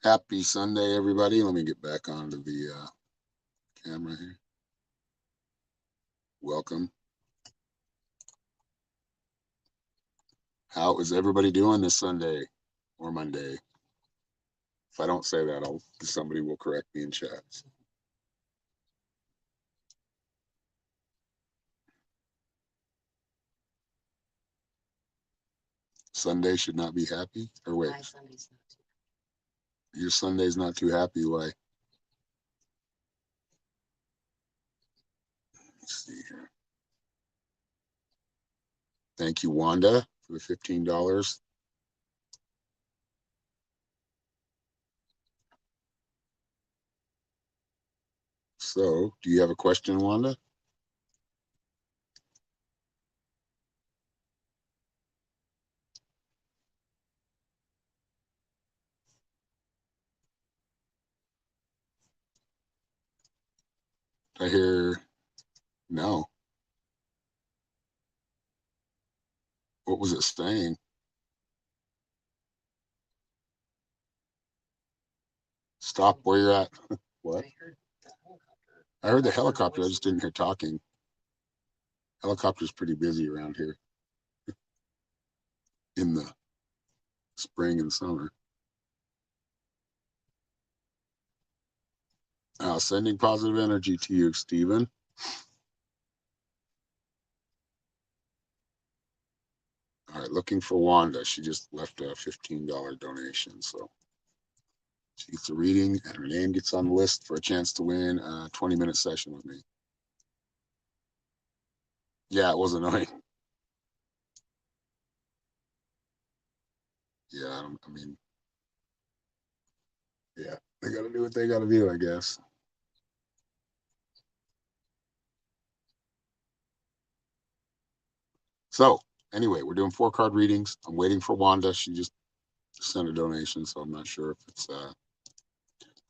Happy Sunday, everybody. Let me get back onto the camera here. Welcome. How is everybody doing this Sunday or Monday? If I don't say that, somebody will correct me in chat. Sunday should not be happy? Or wait. Your Sunday's not too happy. Why? Let's see here. Thank you, Wanda, for the $15. So, do you have a question, Wanda? I hear no. What was it saying? Stop where you're at. What? I heard the helicopter. I just didn't hear talking. Helicopter's pretty busy around here in the spring and summer. Sending positive energy to you, Stephen. All right, looking for Wanda. She just left a $15 donation, so she gets a reading, and her name gets on the list for a chance to win a 20-minute session with me. Yeah, it was annoying. Yeah, I mean, yeah, they got to do what they got to do, I guess. So, anyway, we're doing 4-card readings. I'm waiting for Wanda. She just sent a donation, so I'm not sure if it's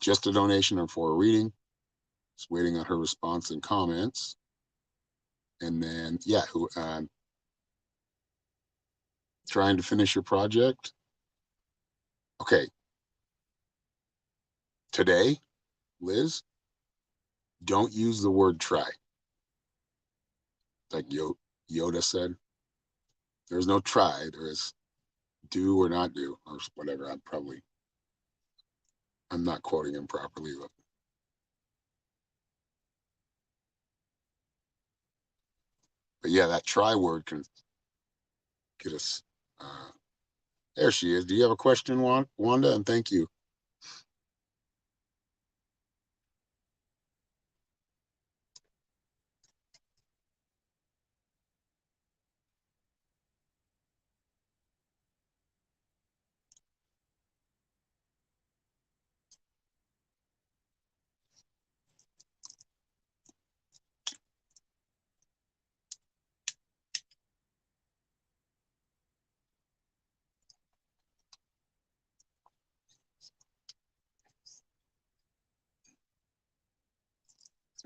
just a donation or for a reading. Just waiting on her response and comments. And then, yeah, trying to finish your project. Okay. Today, Liz, don't use the word try. Like Yoda said, there's no try. There is do or not do or whatever. I'm not quoting him properly, but yeah, that try word can get us. There she is. Do you have a question, Wanda? And thank you.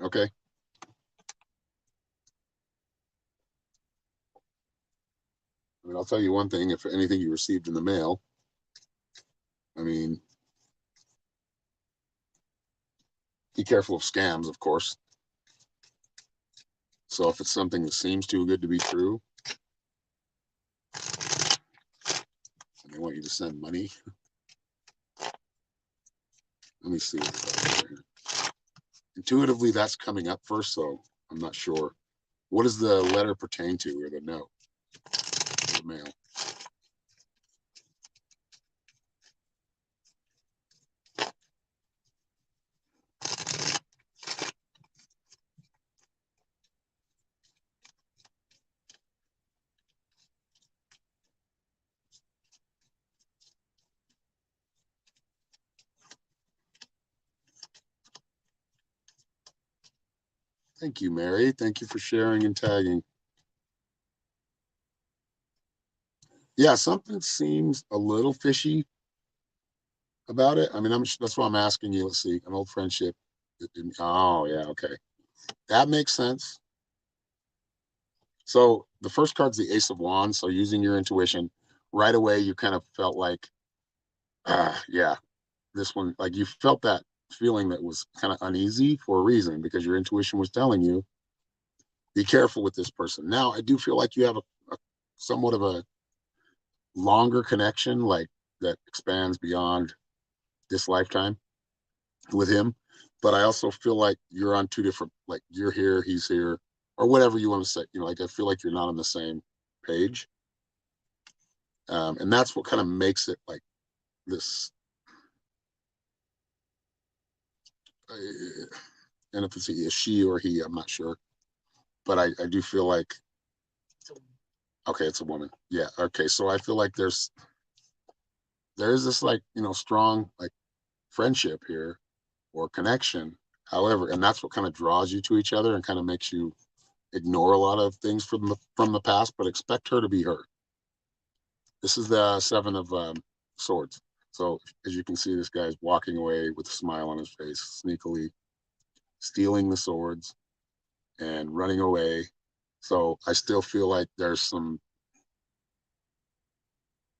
Okay. I mean, I'll tell you one thing, if anything you received in the mail, I mean, be careful of scams, of course. So if it's something that seems too good to be true, and they want you to send money, let me see what's out here. Intuitively, that's coming up first, so I'm not sure. What does the letter pertain to, or the note, or the mail? Thank you, Mary. Thank you for sharing and tagging. Yeah, something seems a little fishy about it. I mean, that's why I'm asking you. Let's see, an old friendship. Oh, yeah, okay. That makes sense. So the first card's the Ace of Wands. So using your intuition, right away, you kind of felt like, yeah, this one, like you felt that feeling that was kind of uneasy for a reason because your intuition was telling you, be careful with this person. Now, I do feel like you have a somewhat of a longer connection, like that expands beyond this lifetime with him. But I also feel like you're on two different, like you're here, he's here, or whatever you want to say. You know, like I feel like you're not on the same page. And that's what kind of makes it like this. And if it's a she or he, I'm not sure. But I do feel like, okay, it's a woman. Yeah. Okay. So I feel like there's this like, strong like friendship here or connection. However, and that's what kind of draws you to each other and kind of makes you ignore a lot of things from the past, but expect her to be her. This is the Seven of Swords. So as you can see, this guy's walking away with a smile on his face, sneakily stealing the swords and running away. So I still feel like there's some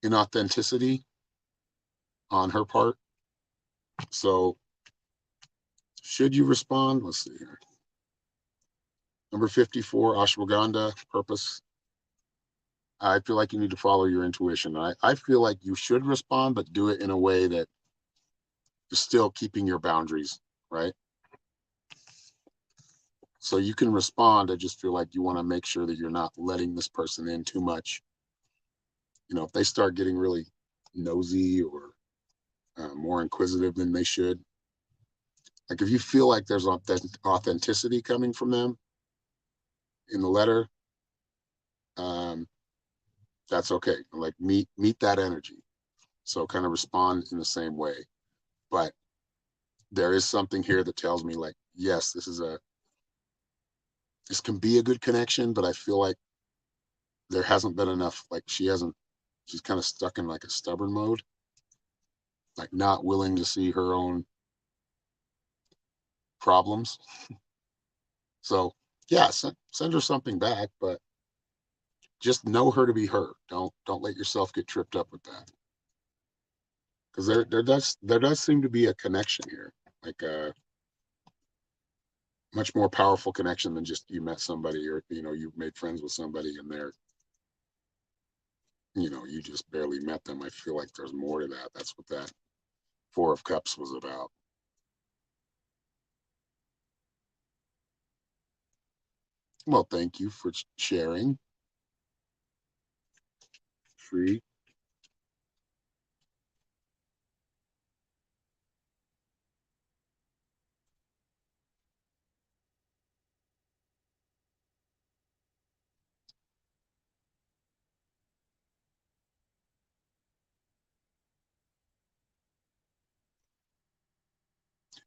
inauthenticity on her part. So should you respond? Let's see here. Number 54, ashwagandha, purpose. I feel like you need to follow your intuition. I feel like you should respond, but do it in a way that is still keeping your boundaries, right? So you can respond. I just feel like you want to make sure that you're not letting this person in too much. If they start getting really nosy or more inquisitive than they should, like if you feel like there's authenticity coming from them in the letter, um, that's okay. Like meet that energy. So kind of respond in the same way. But there is something here that tells me like, yes, this can be a good connection, but I feel like there hasn't been enough, like she's kind of stuck in like a stubborn mode, like not willing to see her own problems. So yeah, send her something back, but just know her to be her. Don't let yourself get tripped up with that. Because there does seem to be a connection here, like a much more powerful connection than just you met somebody or you made friends with somebody and you just barely met them. I feel like there's more to that. That's what that Four of Cups was about. Well, thank you for sharing. Free.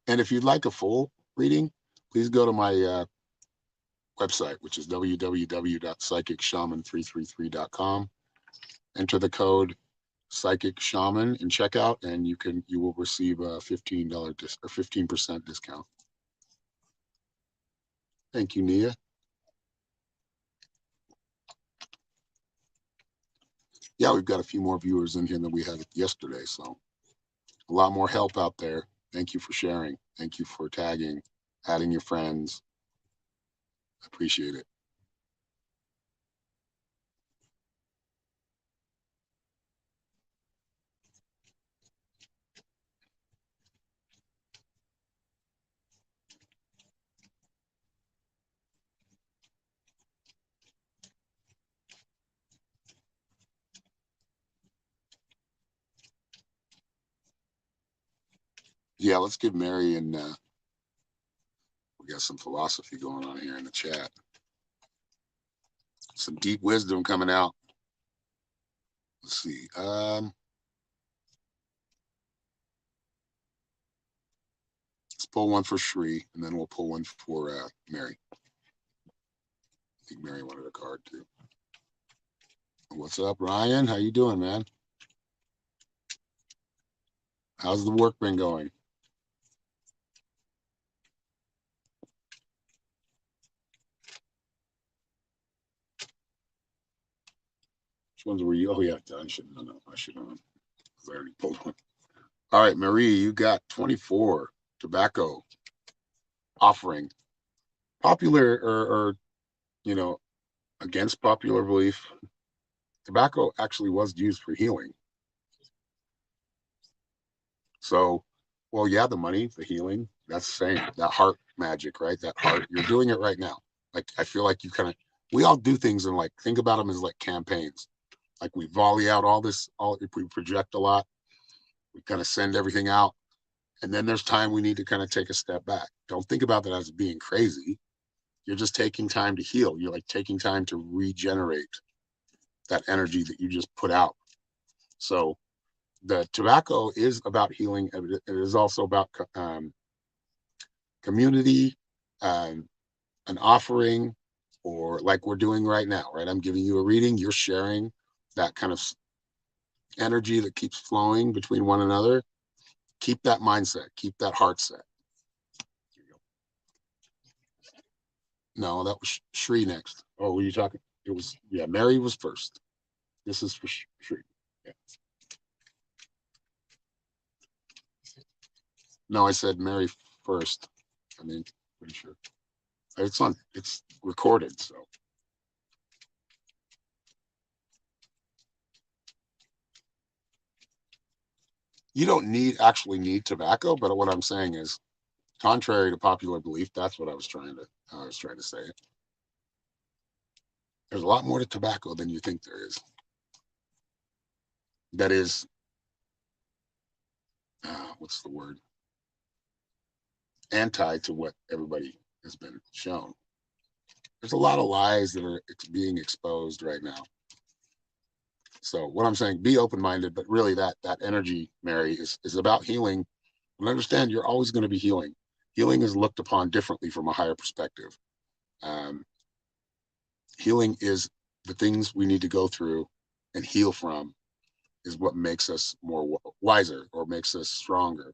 And if you'd like a full reading, please go to my website, which is www.psychicshaman333.com. Enter the code Psychic Shaman in checkout, and you will receive a $15 or 15% discount. Thank you, Nia. Yeah, we've got a few more viewers in here than we had yesterday, so a lot more help out there. Thank you for sharing. Thank you for tagging, adding your friends. Appreciate it. Yeah, let's give Mary and we got some philosophy going on here in the chat. Some deep wisdom coming out. Let's see. Let's pull one for Shri, and then we'll pull one for Mary. I think Mary wanted a card too. What's up, Ryan? How you doing, man? How's the work been going? Which ones were you? Oh yeah, I should know. I should know. I already pulled one. All right, Marie, you got 24 tobacco offering. Popular or you know, against popular belief, tobacco actually was used for healing. So, well, yeah, the money, the healing, that's the same. That heart magic, right? That heart, you're doing it right now. Like, I feel like you kind of, we all do things and like, think about them as like campaigns. Like, we volley out all this, all, if we project a lot, we kind of send everything out. And then there's time we need to kind of take a step back. Don't think about that as being crazy. You're just taking time to heal. You're like taking time to regenerate that energy that you just put out. So, the tobacco is about healing. It is also about community, um, an offering, or like we're doing right now, right? I'm giving you a reading, you're sharing that kind of energy that keeps flowing between one another. Keep that mindset, keep that heart set. No, that was Shri next. Oh, were you talking? It was, yeah, Mary was first. This is for Shri. Yeah. No, I said Mary first. I mean, pretty sure. It's recorded, so. You don't actually need tobacco, but what I'm saying is, contrary to popular belief, that's what I was trying to say. There's a lot more to tobacco than you think there is. That is, what's the word? Anti to what everybody has been shown. There's a lot of lies that are being exposed right now. So what I'm saying, be open-minded, but really that energy, Mary, is about healing. And understand you're always going to be healing. Healing is looked upon differently from a higher perspective. Um, Healing is the things we need to go through and heal from is what makes us more wiser or makes us stronger.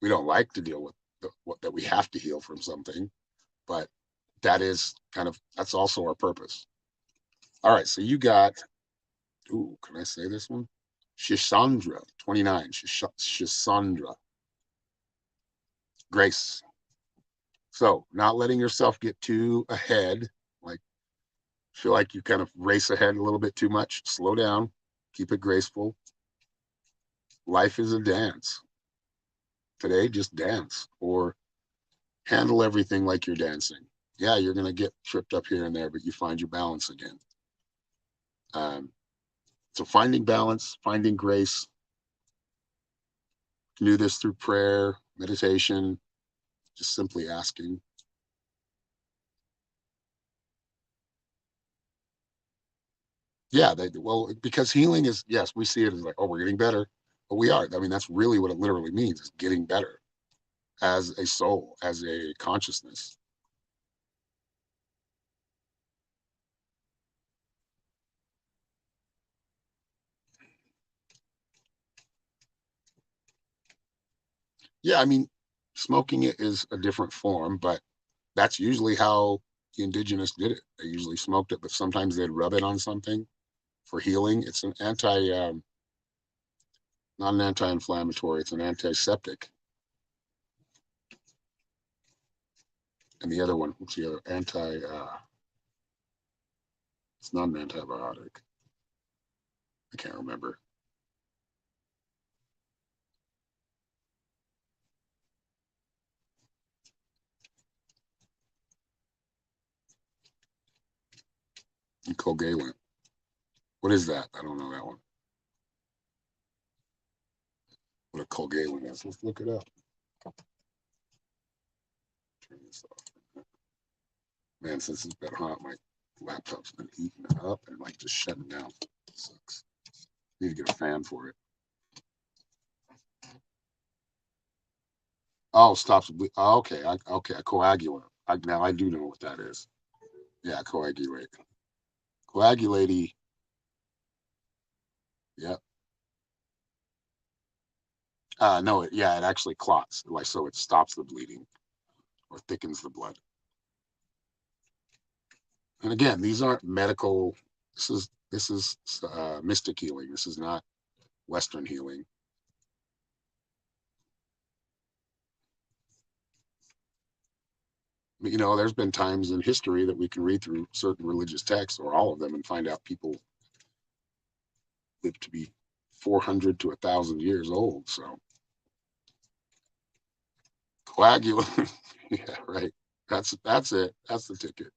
We don't like to deal with that we have to heal from something, but that is that's also our purpose. All right, so you got, ooh, can I say this one? Shishandra, 29, Shishandra, grace. So not letting yourself get too ahead, like feel like you kind of race ahead a little bit too much. Slow down, keep it graceful. Life is a dance. Today, just dance or handle everything like you're dancing. Yeah, you're going to get tripped up here and there, but you find your balance again. Um, so finding balance, finding grace, you can do this through prayer, meditation, just simply asking. Yeah, well, because healing is, yes, we see it as like, oh, we're getting better, but we are. I mean, that's really what it literally means is getting better as a soul, as a consciousness. Yeah, I mean, smoking it is a different form, but that's usually how the indigenous did it. They usually smoked it, but sometimes they'd rub it on something for healing. It's an not an anti-inflammatory, it's an antiseptic. And the other one, what's the other? It's not an antibiotic. I can't remember. Covalent. What is that? I don't know that one. What a covalent is. Let's look it up. Turn this off. Man, since it's been hot, my laptop's been heating up and like just shutting down. It sucks. Need to get a fan for it. Oh, stops. Oh, okay. Okay. A coagulant. Now I do know what that is. Yeah, coagulate. Coagulate. Yep. No, yeah, it actually clots, like so it stops the bleeding or thickens the blood. And again, these aren't medical. This is mystic healing. This is not Western healing. But, there's been times in history that we can read through certain religious texts or all of them and find out people lived to be 400 to 1,000 years old. So coagulant, yeah, right. That's it. That's the ticket.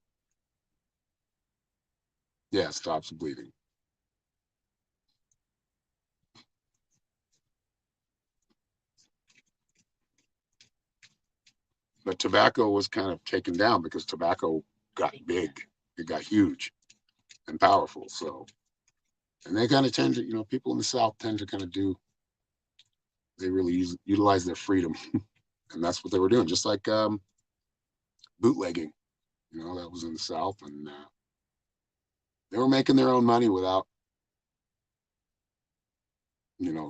Yeah, it stops bleeding. But tobacco was kind of taken down because tobacco got big. It got huge and powerful. So, and they kind of tend to, people in the South tend to kind of they really utilize their freedom. And that's what they were doing. Just like bootlegging, that was in the South. And they were making their own money without,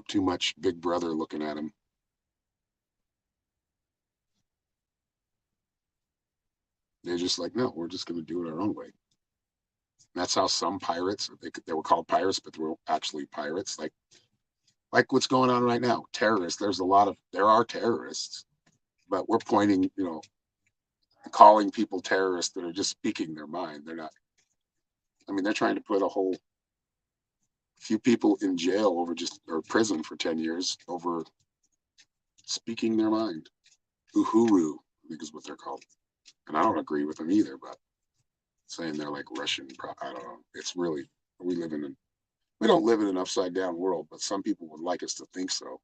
too much big brother looking at them. They're just like, no, we're just going to do it our own way. That's how some pirates, they were called pirates, but they were actually pirates. Like what's going on right now, terrorists. There are terrorists, but we're pointing, calling people terrorists that are just speaking their mind. They're not. I mean, they're trying to put a whole few people in jail or prison for 10 years over speaking their mind. Uhuru, I think is what they're called. And I don't agree with them either, but saying they're like Russian, I don't know. It's really, we live in we don't live in an upside down world, but some people would like us to think so.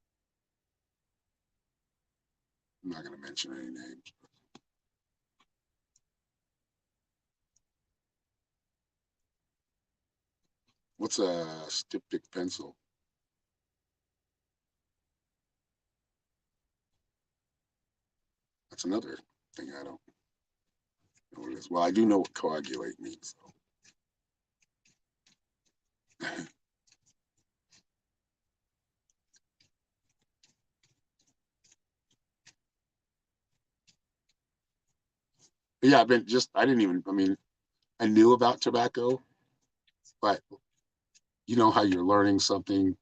I'm not going to mention any names. What's a styptic pencil? That's another thing I don't know what it is. Well, I do know what coagulate means. So. Yeah, I didn't even, I mean, I knew about tobacco, but you know how you're learning something,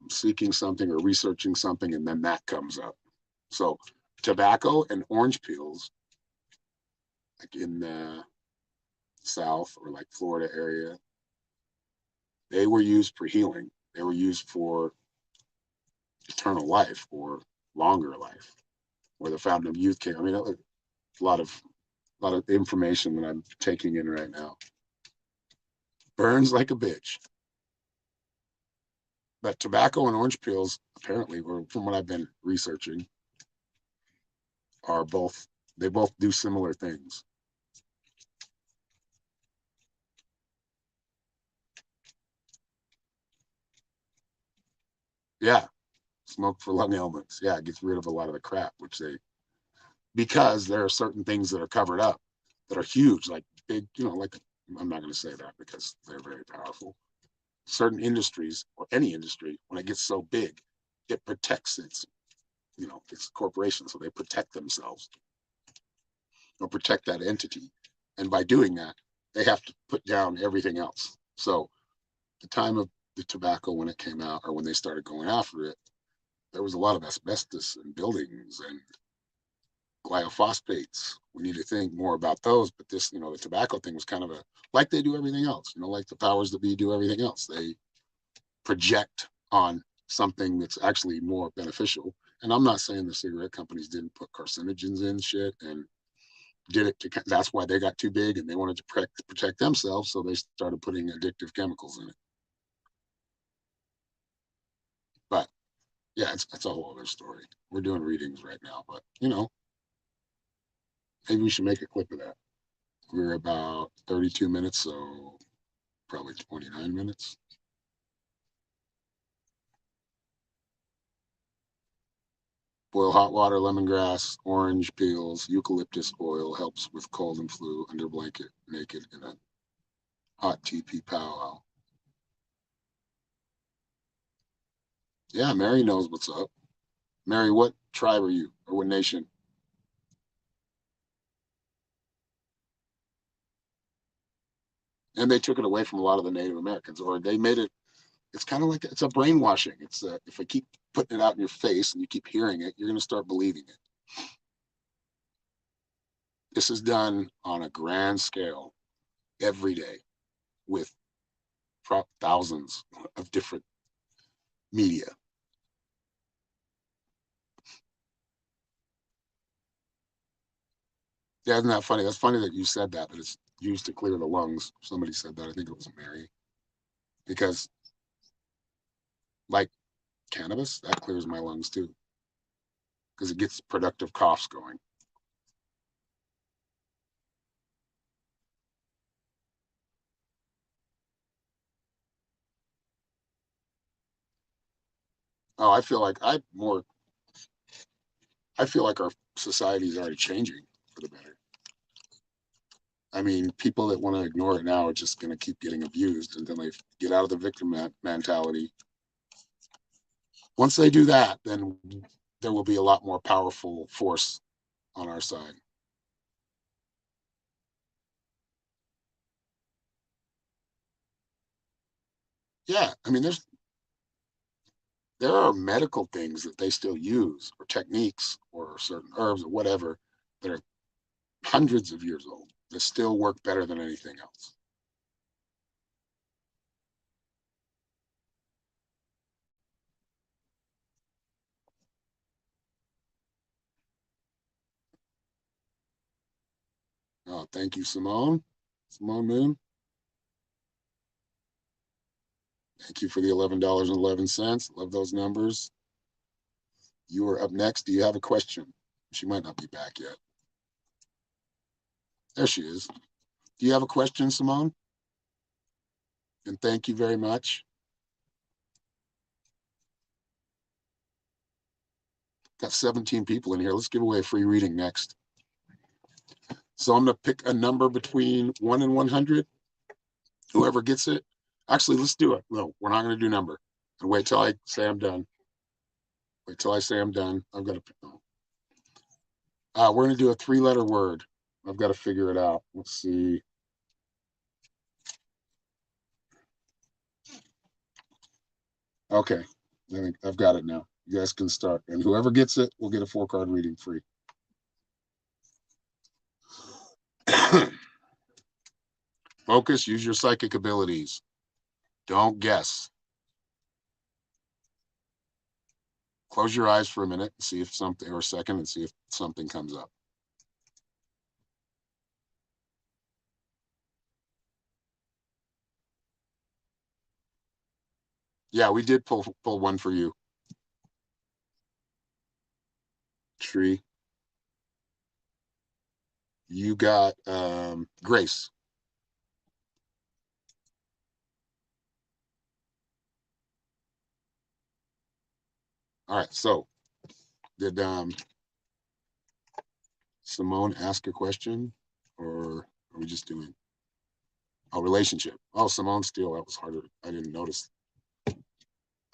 seeking something, or researching something, and then that comes up. So, tobacco and orange peels, like in the South or like Florida area, they were used for healing. They were used for eternal life or longer life, where the fountain of youth came. I mean, a lot of information that I'm taking in right now. Burns like a bitch. But tobacco and orange peels, apparently, from what I've been researching, are both they both do similar things. Yeah, smoke for lung ailments. Yeah, it gets rid of a lot of the crap, because there are certain things that are covered up that are huge, like big, like I'm not going to say that because they're very powerful. Certain industries or any industry, when it gets so big, it protects its corporation, so they protect themselves. or protect that entity. And by doing that, they have to put down everything else. So the time of the tobacco when it came out, or when they started going after it, there was a lot of asbestos in buildings and glyphosates. We need to think more about those. But this, the tobacco thing was kind of like they do everything else, like the powers that be do everything else. They project on something that's actually more beneficial. And I'm not saying the cigarette companies didn't put carcinogens in shit and did it that's why they got too big and they wanted to protect themselves. So they started putting addictive chemicals in it. But yeah, it's a whole other story. We're doing readings right now, but maybe we should make a clip of that. We're about 32 minutes, so probably 29 minutes. Boil hot water, lemongrass, orange peels, eucalyptus oil helps with cold and flu under blanket, naked in a hot teepee powwow. Yeah, Mary knows what's up. Mary, what tribe are you, or what nation? And they took it away from a lot of the Native Americans, or they made it. It's kind of like it's a brainwashing. It's if I keep putting it out in your face and you keep hearing it, you're going to start believing it. This is done on a grand scale every day with thousands of different media. Yeah, isn't that funny? That's funny that you said that, but it's used to clear the lungs. Somebody said that. I think it was Mary. Because, like cannabis, that clears my lungs too, because it gets productive coughs going. Oh, I feel like our society is already changing for the better. I mean, people that want to ignore it now are just going to keep getting abused until they get out of the victim mentality. Once they do that, then there will be a lot more powerful force on our side. Yeah, I mean, there are medical things that they still use, or techniques, or certain herbs, or whatever, that are hundreds of years old that still work better than anything else. Thank you, Simone. Simone Moon. Thank you for the $11.11. Love those numbers. You are up next. Do you have a question? She might not be back yet. There she is. Do you have a question, Simone? And thank you very much. Got 17 people in here. Let's give away a free reading next. So I'm going to pick a number between 1 and 100. Whoever gets it. Actually, let's do it. No, we're not going to do number. And wait till I say I'm done. Wait till I say I'm done. I've got to pick. We're going to do a 3-letter word. I've got to figure it out. Let's see. Okay. I think I've got it now. You guys can start. And whoever gets it will get a 4-card reading free. Focus, use your psychic abilities. Don't guess. Close your eyes for a minute and see if something, or a second, and see if something comes up. Yeah, we did pull one for you. Tree. You got Grace. All right. So did Simone ask a question, or are we just doing relationship? Oh, Simone Steele. That was harder. I didn't notice. I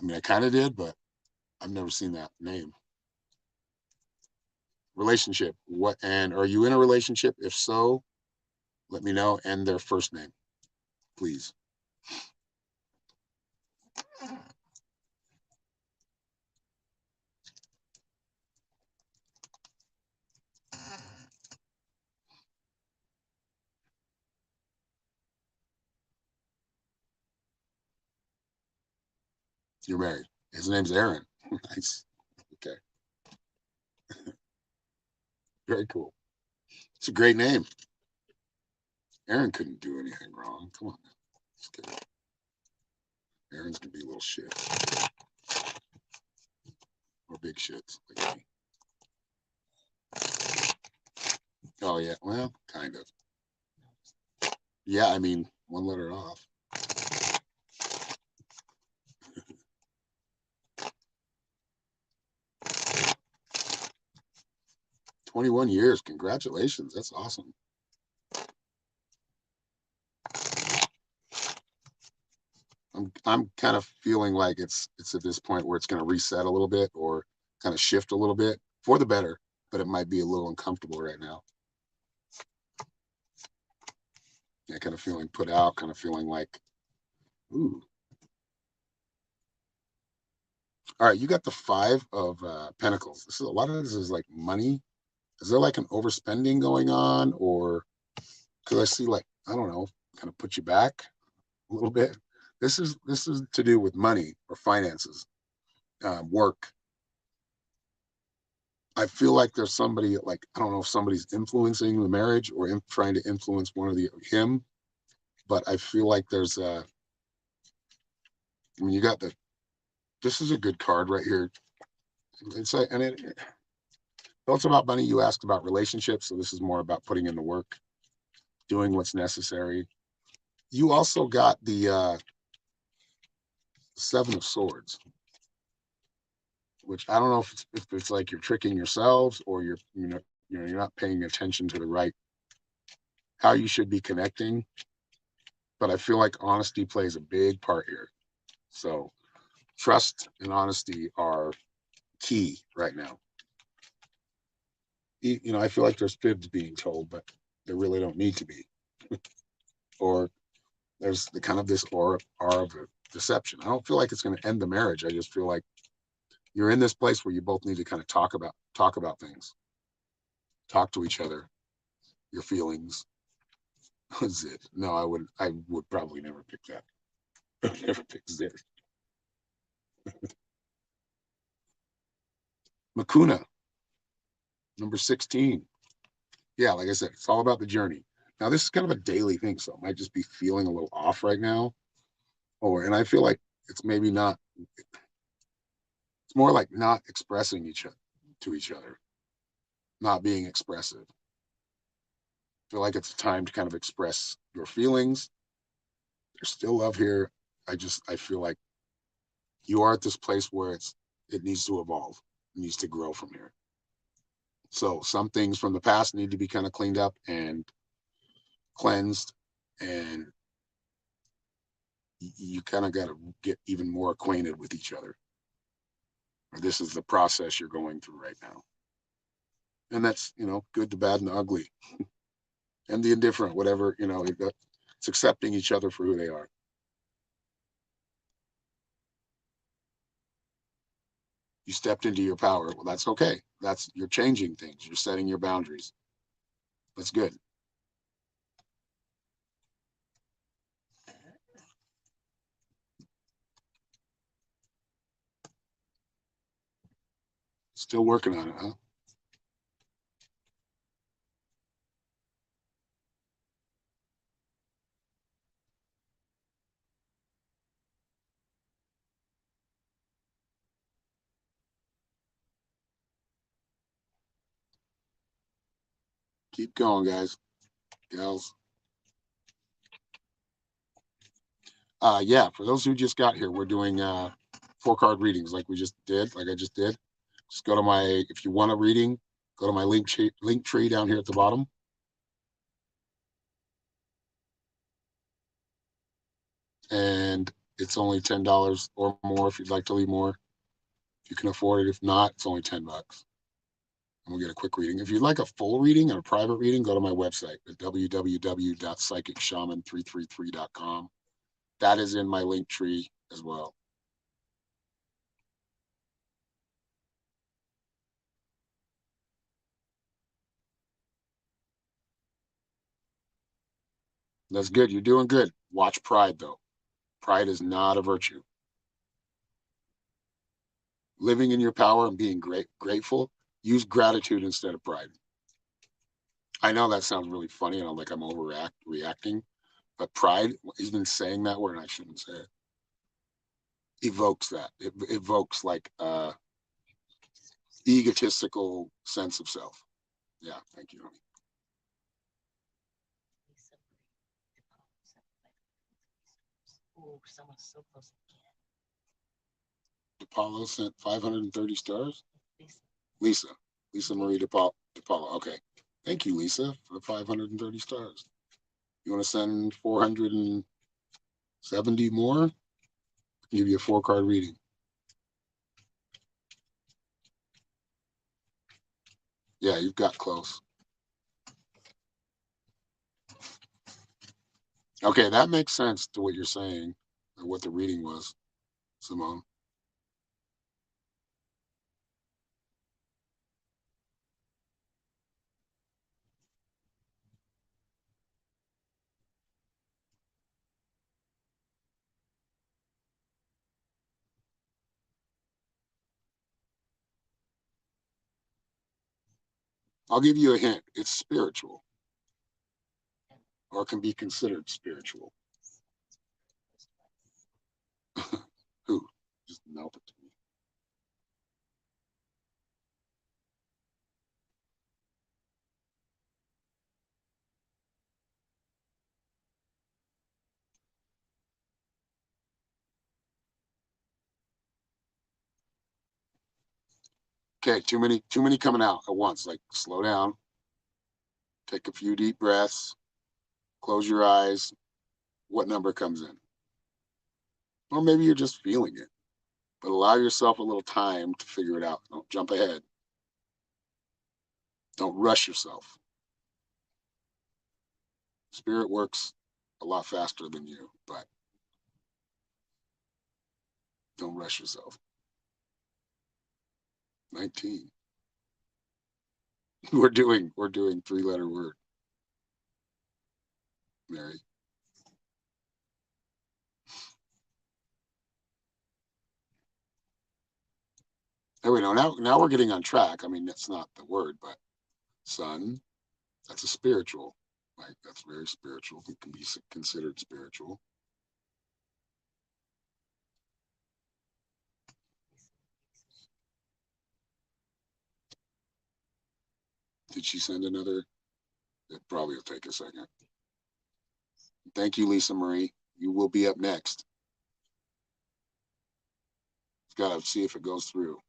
mean, I kind of did, but I've never seen that name. Relationship. What, and are you in a relationship? If so, let me know, and their first name, please. You're married. His name's Aaron. Nice. Okay. Very cool. It's a great name. Aaron couldn't do anything wrong. Come on. Just kidding. Aaron's gonna be a little shit. Or big shits like me. Oh yeah, well, kind of. Yeah, I mean, one letter off. 21 years. Congratulations. That's awesome. I'm kind of feeling like it's at this point where it's going to reset a little bit or kind of shift a little bit for the better, but it might be a little uncomfortable right now. Yeah, kind of feeling put out, kind of feeling like, ooh. All right, you got the 5 of Pentacles. This is a lot of this is like money. Is there like an overspending going on, or because I see like, I don't know, kind of put you back a little bit. This is to do with money or finances, work. I feel like there's somebody like, I don't know if somebody's influencing the marriage or trying to influence one of him, but I feel like there's I mean, you got this is a good card right here. It's like, and it's about money. You asked about relationships, so this is more about putting in the work, doing what's necessary. You also got the 7 of Swords, which I don't know if it's like you're tricking yourselves or you're not paying attention to the right how you should be connecting. But I feel like honesty plays a big part here. So trust and honesty are key right now. I feel like there's fibs being told, but they really don't need to be. Or there's the kind of this aura of deception. I don't feel like it's going to end the marriage. I just feel like you're in this place where you both need to kind of talk about things, talk to each other, your feelings. Zit. No, I would probably never pick that. Never pick Zit. Makuna, number 16. Yeah, like I said, it's all about the journey. Now, this is kind of a daily thing, so it might just be feeling a little off right now. And I feel like it's maybe not, it's more like not expressing to each other, not being expressive. I feel like it's a time to kind of express your feelings. There's still love here. I feel like you are at this place where it needs to evolve, it needs to grow from here. So some things from the past need to be kind of cleaned up and cleansed, and you kind of got to get even more acquainted with each other. Or this is the process you're going through right now. And that's, good, the bad, and the ugly, and the indifferent, whatever, it's accepting each other for who they are. You stepped into your power. Well, that's okay. You're changing things. You're setting your boundaries. That's good. Still working on it, huh? Keep going, guys, gals. Yeah, for those who just got here, we're doing 4 card readings like I just did. Just go to if you want a reading, go to my link tree down here at the bottom. And it's only $10 or more if you'd like to leave more. If you can afford it. If not, it's only $10. and we'll get a quick reading. If you'd like a full reading or a private reading, go to my website at www.psychicshaman333.com. That is in my link tree as well. That's good. You're doing good. Watch pride, though. Pride is not a virtue. Living in your power and being grateful, use gratitude instead of pride. I know that sounds really funny and I'm like I'm overreacting, but pride, even saying that word, and I shouldn't say it, evokes that. It evokes like egotistical sense of self. Yeah, thank you, honey. Oh, someone's so close again. DePaulo sent 530 stars. Lisa. Lisa Marie DePaulo. Okay. Thank you, Lisa, for 530 stars. You want to send 470 more? I'll give you a 4-card reading. Yeah, you've got close. Okay, that makes sense to what you're saying, or what the reading was, Simone. I'll give you a hint. It's spiritual, or can be considered spiritual. Who? Just melt it to me. Okay, too many coming out at once. Like, slow down, take a few deep breaths, close your eyes. What number comes in? Or maybe you're just feeling it, but allow yourself a little time to figure it out. Don't jump ahead. Don't rush yourself. Spirit works a lot faster than you, but don't rush yourself. 19. We're doing 3-letter word. Mary. There we go. Now we're getting on track. I mean, that's not the word, but sun, that's a spiritual. Like, that's very spiritual. It can be considered spiritual. Did she send another? It probably will take a second. Thank you, Lisa Marie. You will be up next. Got to see if it goes through.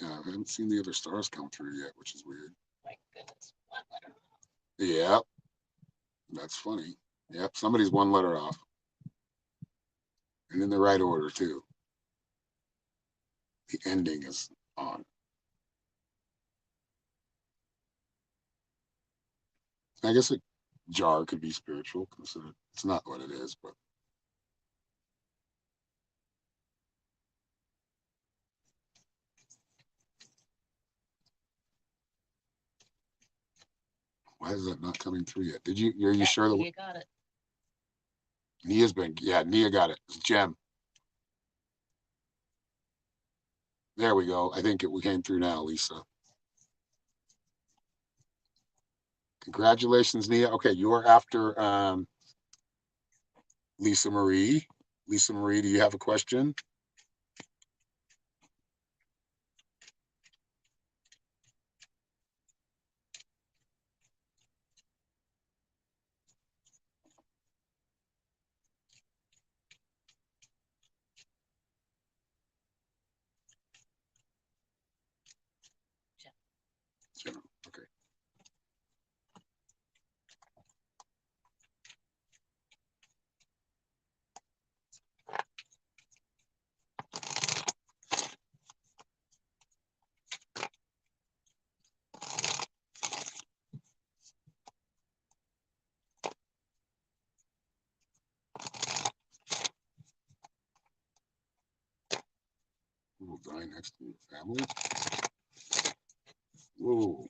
Yeah, I haven't seen the other stars come through yet, which is weird. My goodness, 1 letter. Yeah, that's funny. Yep, somebody's 1 letter off. And in the right order, too. The ending is on. I guess a jar could be spiritual, considered. It's not what it is, but why is that not coming through yet? Are you sure that Nia got it? Nia's been, yeah, Nia got it. It's Gem. There we go. I think we came through now, Lisa. Congratulations, Nia. Okay, you're after Lisa Marie. Lisa Marie, do you have a question? die next to your family? Whoa.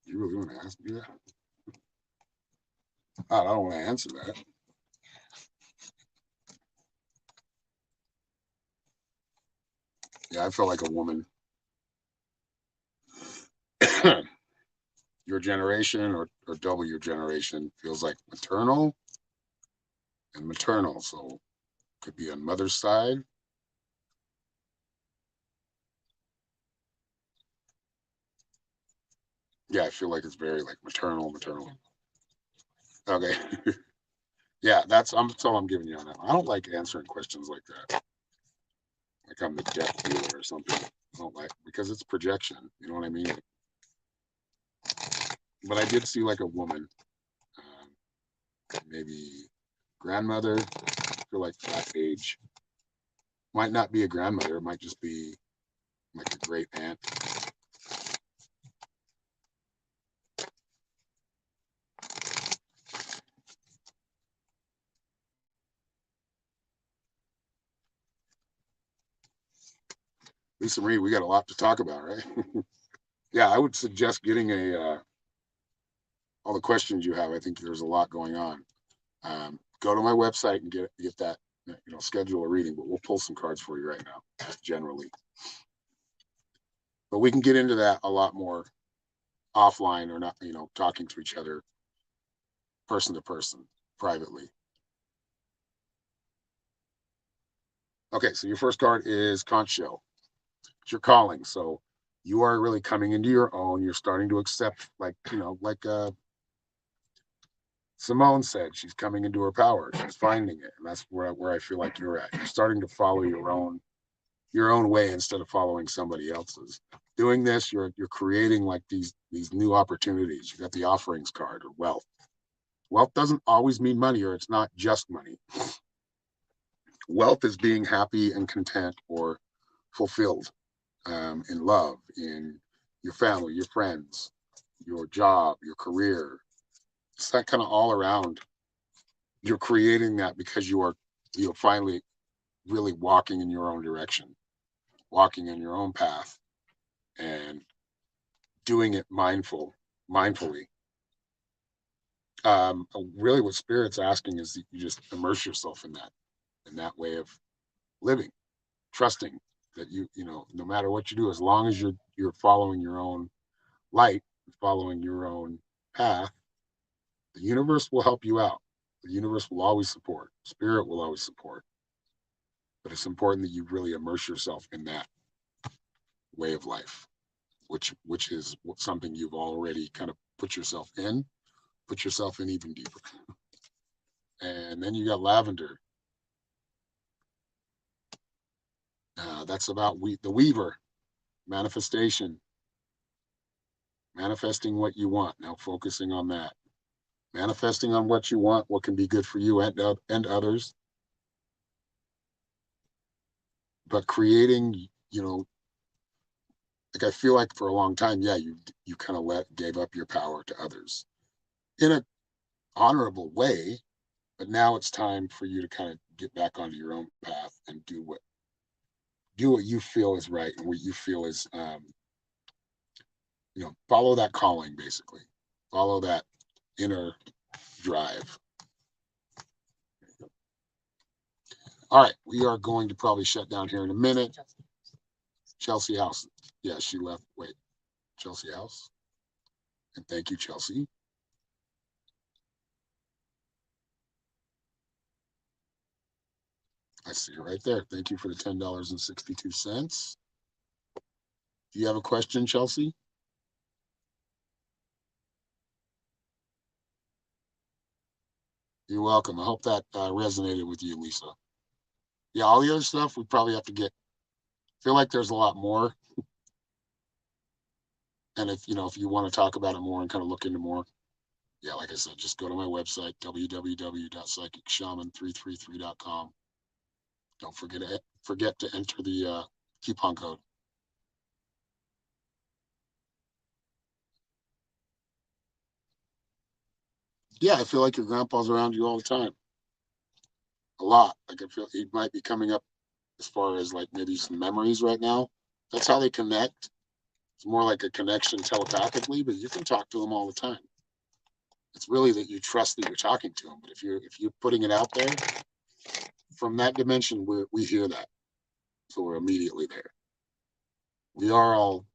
You really want to ask me that? I don't want to answer that. Yeah, I feel like a woman. Your generation or double your generation feels like maternal and maternal. So could be on mother's side. Yeah, I feel like it's very like maternal. Okay. Yeah, that's all I'm giving you on that. I don't like answering questions like that. Like I'm the death dealer or something. I don't like because it's projection. You know what I mean? But I did see like a woman, maybe grandmother. I feel like that age might not be a grandmother. It might just be like a great aunt. Lisa Marie, we got a lot to talk about, right? Yeah, I would suggest getting all the questions you have. I think there's a lot going on. Go to my website and get that, schedule a reading. But we'll pull some cards for you right now, just generally. But we can get into that a lot more offline or not, talking to each other, person to person, privately. Okay, so your first card is conch shell. It's your calling. So you are really coming into your own. You're starting to accept, like Simone said, she's coming into her power. She's finding it, and that's where I feel like you're at. You're starting to follow your own way instead of following somebody else's. Doing this, you're creating like these new opportunities. You got the offerings card or wealth. Wealth doesn't always mean money, or it's not just money. Wealth is being happy and content or fulfilled, in love, in your family, your friends, your job, your career. It's that kind of all around. You're creating that because you're finally really walking in your own direction, walking in your own path, and doing it mindfully. Really, what Spirit's asking is that you just immerse yourself in that way of living, trusting that no matter what you do, as long as you're following your own light, following your own path, the universe will help you out. The universe will always support. Spirit will always support. But it's important that you really immerse yourself in that way of life, which is something you've already kind of put yourself in even deeper. And then you got lavender. That's about the weaver, manifestation, manifesting what you want. Now focusing on that, manifesting on what you want, what can be good for you and others, but creating, like I feel like for a long time, yeah, you kind of gave up your power to others in an honorable way, but now it's time for you to kind of get back onto your own path and do what you feel is right and what you feel is follow that calling, basically follow that inner drive. All right, we are going to probably shut down here in a minute. Chelsea House. Yeah, she left. Wait, Chelsea House. And thank you, Chelsea. I see you right there. Thank you for the $10.62. Do you have a question, Chelsea? You're welcome. I hope that resonated with you, Lisa. Yeah, all the other stuff we probably have to get. Feel like there's a lot more, and if you want to talk about it more and kind of look into more, yeah, like I said, just go to my website www.psychicshaman333.com. Don't forget to enter the coupon code. Yeah, I feel like your grandpa's around you all the time. a lot. Like I feel he might be coming up as far as like maybe some memories right now. That's how they connect. It's more like a connection telepathically, but you can talk to them all the time. It's really that you trust that you're talking to them. But if you're putting it out there from that dimension, we hear that, so we're immediately there. We are all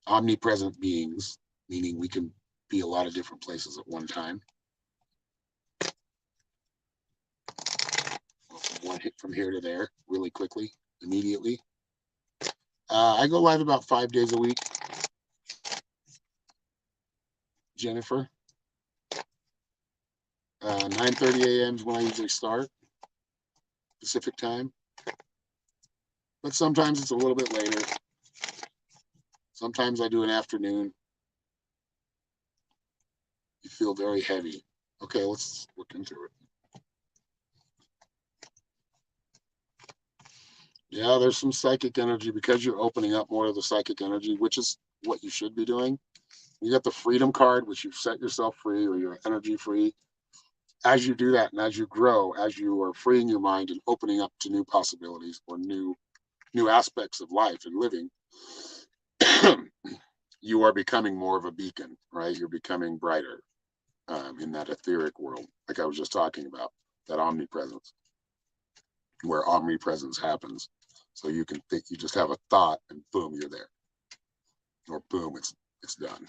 omnipresent beings, meaning we can be a lot of different places at one time. One hit from here to there really quickly, immediately. I go live about 5 days a week. Jennifer, 9:30 a.m. is when I usually start, Pacific time. But sometimes it's a little bit later. Sometimes I do an afternoon. You feel very heavy. Okay, let's look into it. Yeah, there's some psychic energy because you're opening up more of the psychic energy, which is what you should be doing. You got the freedom card, which you've set yourself free or you're energy free. As you do that and as you grow, as you are freeing your mind and opening up to new possibilities or new aspects of life and living, you are becoming more of a beacon, right? You're becoming brighter in that etheric world, like I was just talking about, that omnipresence, where omnipresence happens. So you can think, you just have a thought and boom, you're there. Or boom, it's done.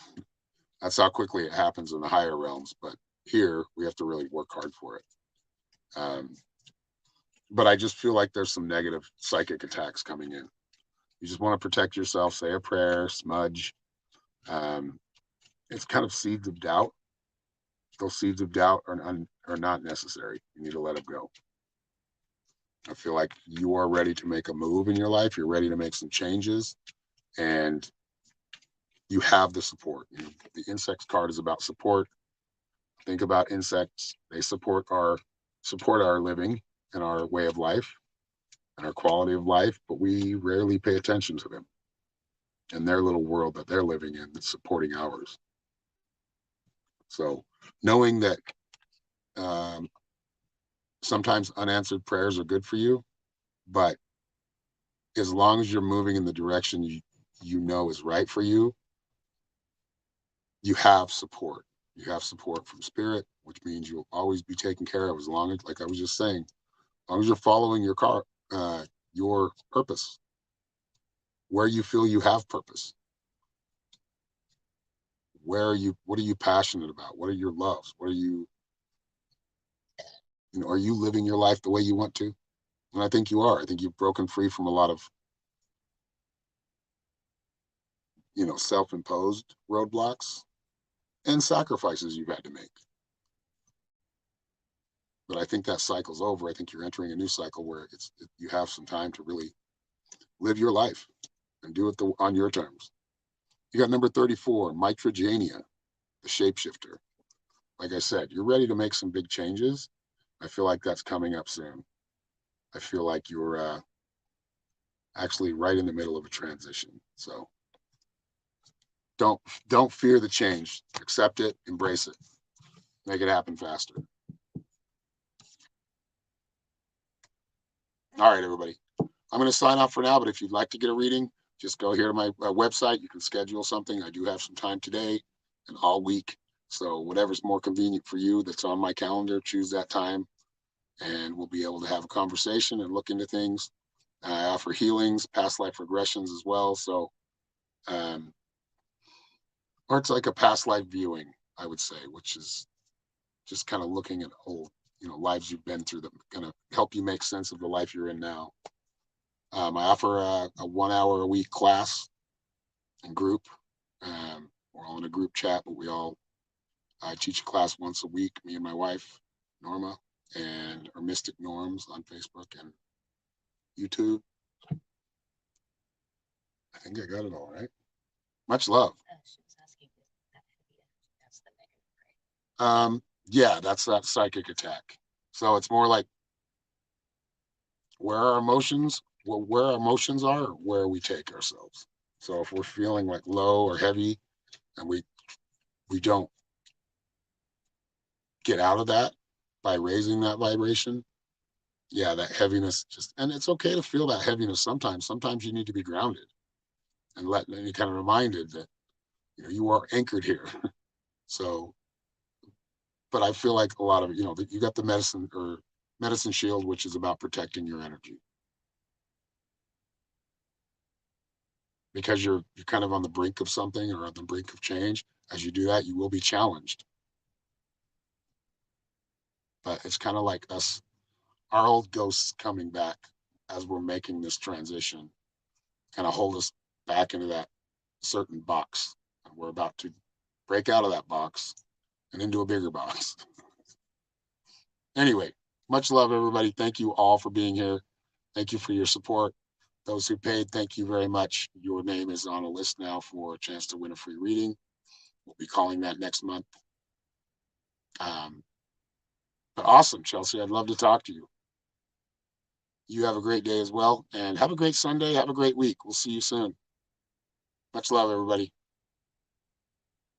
That's how quickly it happens in the higher realms. But here, we have to really work hard for it. But I just feel like there's some negative psychic attacks coming in. You just want to protect yourself, say a prayer, smudge. It's kind of seeds of doubt. Those seeds of doubt are not necessary. You need to let them go. I feel like you are ready to make a move in your life. You're ready to make some changes, and you have the support. You know, the insects card is about support. Think about insects. They support our living and our way of life and our quality of life, but we rarely pay attention to them and their little world that they're living in that's supporting ours. So knowing that sometimes unanswered prayers are good for you, but as long as you're moving in the direction you know is right for you, you have support. You have support from spirit, which means you'll always be taken care of as long as, like I was just saying, as long as you're following your purpose, where you feel you have purpose. What are you passionate about? What are your loves? What are are you living your life the way you want to? And I think you are. I think you've broken free from a lot of, self-imposed roadblocks and sacrifices you've had to make. But I think that cycle's over. I think you're entering a new cycle where you have some time to really live your life and do it on your terms. You got number 34, Mitrogenia, the shapeshifter. Like I said, you're ready to make some big changes. I feel like that's coming up soon. I feel like you're actually right in the middle of a transition. So don't fear the change. Accept it, embrace it, make it happen faster. All right, everybody. I'm going to sign off for now, but if you'd like to get a reading, just go here to my website. You can schedule something. I do have some time today and all week. So whatever's more convenient for you that's on my calendar, choose that time, and we'll be able to have a conversation and look into things. I offer healings, past life regressions as well. So, or it's like a past life viewing, I would say, which is just kind of looking at old, lives you've been through that kind of help you make sense of the life you're in now. I offer a 1 hour a week class and group. We're all in a group chat, but I teach a class once a week, me and my wife, Norma, and our Mystic Norms on Facebook and YouTube. I think I got it all right. Much love. Yeah, that's that psychic attack. So it's more like where our emotions are, where we take ourselves. So if we're feeling like low or heavy and we don't get out of that by raising that vibration, Yeah, that heaviness just, and it's okay to feel that heaviness sometimes. Sometimes you need to be grounded and you kind of reminded that, you are anchored here. So, but I feel like a lot of, you got the medicine shield, which is about protecting your energy because you're kind of on the brink of something or on the brink of change. As you do that, you will be challenged. But it's kind of like us, our old ghosts coming back as we're making this transition, kind of hold us back into that certain box. And we're about to break out of that box and into a bigger box. Anyway, much love, everybody. Thank you all for being here. Thank you for your support. Those who paid, thank you very much. Your name is on a list now for a chance to win a free reading. We'll be calling that next month. Um, but awesome, Chelsea. I'd love to talk to you. You have a great day as well, and have a great Sunday. Have a great week. We'll see you soon. Much love, everybody.